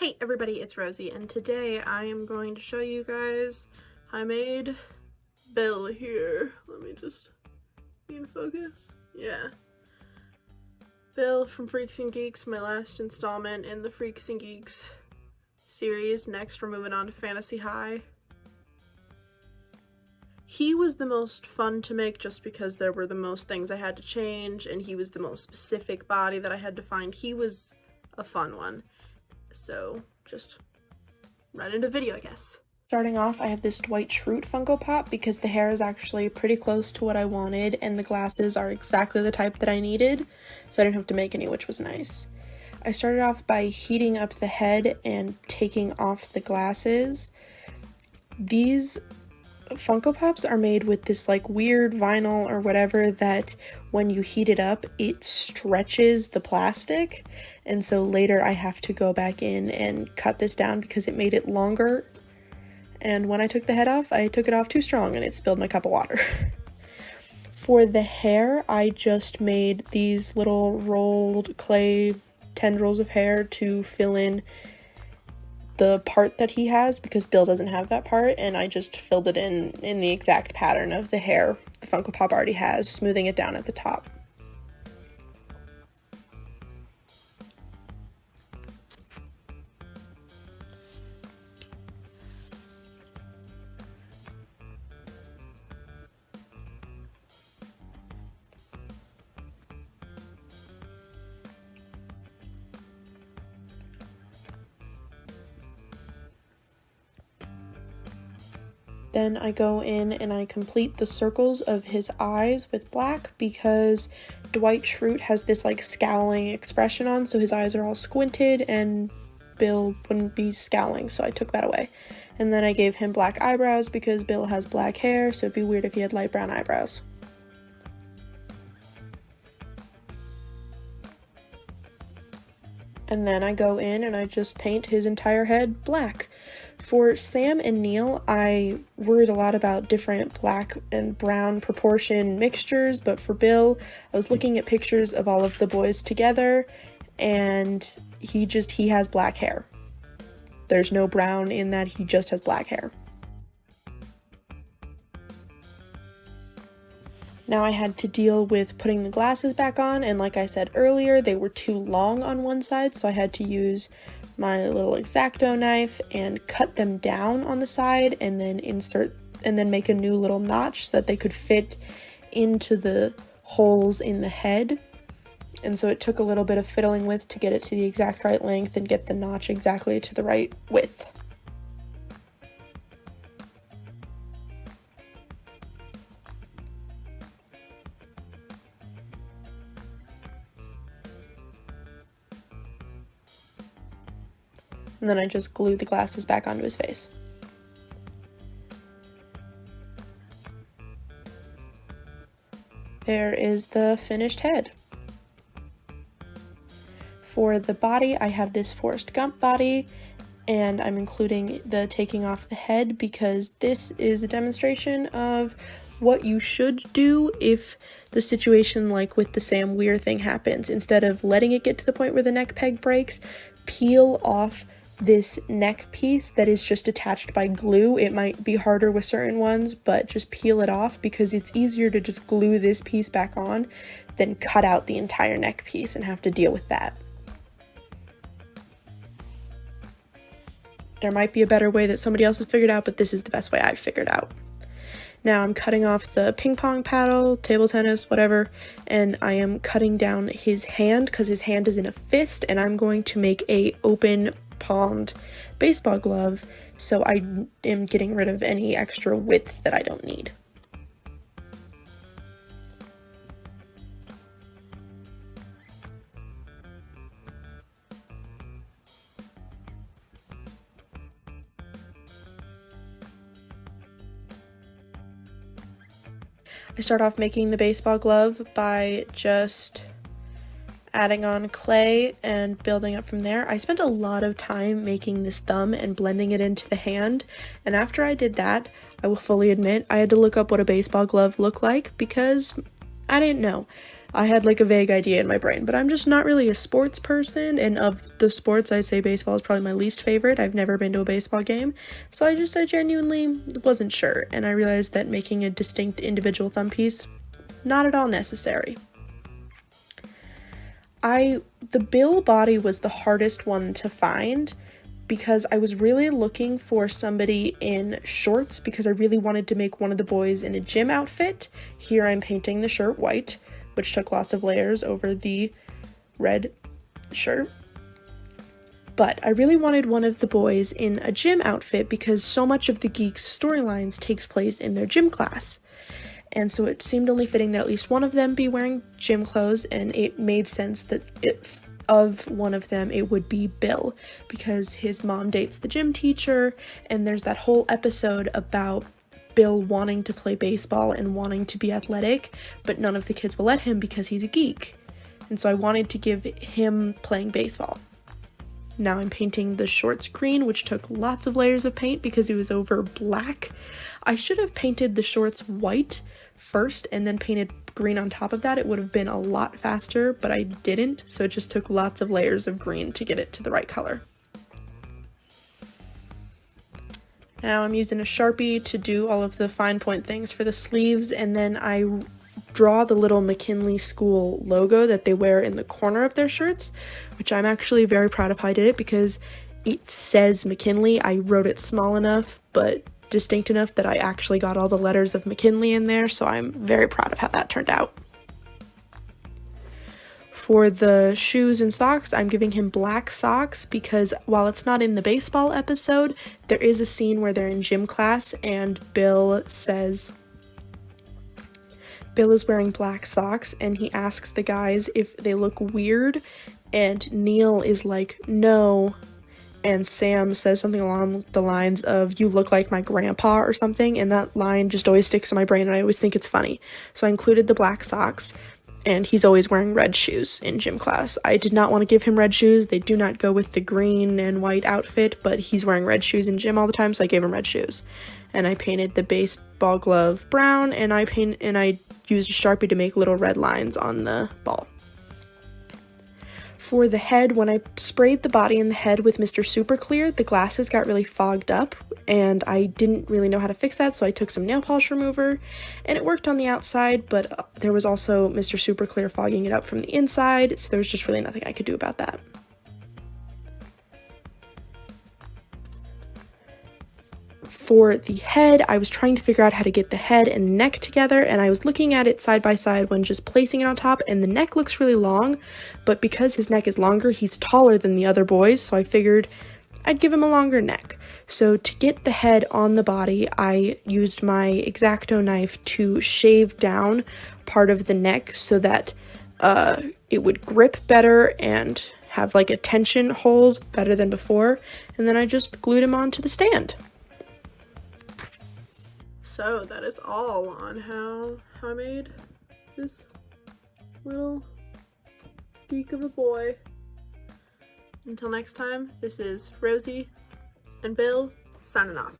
Hey everybody, it's Rosie, and today I am going to show you guys I made Bill here. Let me just be in focus. Yeah. Bill from Freaks and Geeks, my last installment in the Freaks and Geeks series. Next, we're moving on to Fantasy High. He was the most fun to make just because there were the most things I had to change, and he was the most specific body that I had to find. He was a fun one. So, just right into the video, I guess. Starting off, I have this Dwight Schrute Funko Pop because the hair is actually pretty close to what I wanted and the glasses are exactly the type that I needed, so I didn't have to make any, which was nice. I started off by heating up the head and taking off the glasses. These Funko Pops are made with this like weird vinyl or whatever that when you heat it up it stretches the plastic, and so later I have to go back in and cut this down because it made it longer, and when I took the head off I took it off too strong and it spilled my cup of water. For the hair, I just made these little rolled clay tendrils of hair to fill in the part that he has because Bill doesn't have that part, and I just filled it in the exact pattern of the hair the Funko Pop already has, smoothing it down at the top. Then I go in and I complete the circles of his eyes with black because Dwight Schrute has this like scowling expression on, so his eyes are all squinted and Bill wouldn't be scowling, so I took that away. And then I gave him black eyebrows because Bill has black hair, so it'd be weird if he had light brown eyebrows. And then I go in and I just paint his entire head black. For Samm and Neal, I worried a lot about different black and brown proportion mixtures, but for Bill, I was looking at pictures of all of the boys together, and he has black hair. There's no brown in that, he just has black hair. Now I had to deal with putting the glasses back on, and like I said earlier, they were too long on one side, so I had to use my little X-Acto knife and cut them down on the side and then make a new little notch so that they could fit into the holes in the head. And so it took a little bit of fiddling with to get it to the exact right length and get the notch exactly to the right width. And then I just glued the glasses back onto his face. There is the finished head. For the body, I have this Forrest Gump body, and I'm including the taking off the head because this is a demonstration of what you should do if the situation like with the Sam Weir thing happens. Instead of letting it get to the point where the neck peg breaks, peel off this neck piece that is just attached by glue. It might be harder with certain ones, but just peel it off because it's easier to just glue this piece back on than cut out the entire neck piece and have to deal with that. There might be a better way that somebody else has figured out, but this is the best way I've figured out. Now I'm cutting off the ping pong paddle, table tennis, whatever, and I am cutting down his hand because his hand is in a fist, and I'm going to make a open palmed baseball glove, so I am getting rid of any extra width that I don't need. I start off making the baseball glove by just adding on clay and building up from there. I spent a lot of time making this thumb and blending it into the hand, and after I did that, I will fully admit I had to look up what a baseball glove looked like because I didn't know. I had like a vague idea in my brain, but I'm just not really a sports person, and of the sports, I'd say baseball is probably my least favorite. I've never been to a baseball game, so I genuinely wasn't sure, and I realized that making a distinct individual thumb piece, not at all necessary. The Bill body was the hardest one to find because I was really looking for somebody in shorts because I really wanted to make one of the boys in a gym outfit. Here I'm painting the shirt white, which took lots of layers over the red shirt. But I really wanted one of the boys in a gym outfit because so much of the Geek's storylines takes place in their gym class. And so it seemed only fitting that at least one of them be wearing gym clothes, and it made sense that of one of them it would be Bill, because his mom dates the gym teacher, and there's that whole episode about Bill wanting to play baseball and wanting to be athletic, but none of the kids will let him because he's a geek. And so I wanted to give him playing baseball. Now I'm painting the shorts green, which took lots of layers of paint because it was over black. I should have painted the shorts white first and then painted green on top of that. It would have been a lot faster, but I didn't, so it just took lots of layers of green to get it to the right color. Now I'm using a Sharpie to do all of the fine point things for the sleeves, and then I draw the little McKinley School logo that they wear in the corner of their shirts, which I'm actually very proud of how I did it because it says McKinley. I wrote it small enough but distinct enough that I actually got all the letters of McKinley in there, so I'm very proud of how that turned out. For the shoes and socks, I'm giving him black socks because while it's not in the baseball episode, there is a scene where they're in gym class and Bill is wearing black socks and he asks the guys if they look weird, and Neal is like, no, and Sam says something along the lines of, you look like my grandpa or something, and that line just always sticks in my brain and I always think it's funny. So I included the black socks, and he's always wearing red shoes in gym class. I did not want to give him red shoes. They do not go with the green and white outfit, but he's wearing red shoes in gym all the time, so I gave him red shoes. And I painted the baseball glove brown, and I used a Sharpie to make little red lines on the ball. For the head, when I sprayed the body and the head with Mr. Super Clear, the glasses got really fogged up, and I didn't really know how to fix that, so I took some nail polish remover, and it worked on the outside, but there was also Mr. Super Clear fogging it up from the inside, so there was just really nothing I could do about that. For the head, I was trying to figure out how to get the head and neck together, and I was looking at it side by side when just placing it on top, and the neck looks really long, but because his neck is longer, he's taller than the other boys, so I figured I'd give him a longer neck. So to get the head on the body, I used my X-Acto knife to shave down part of the neck so that it would grip better and have like a tension hold better than before, and then I just glued him onto the stand. So that is all on how I made this little geek of a boy. Until next time, this is Rosie and Bill signing off.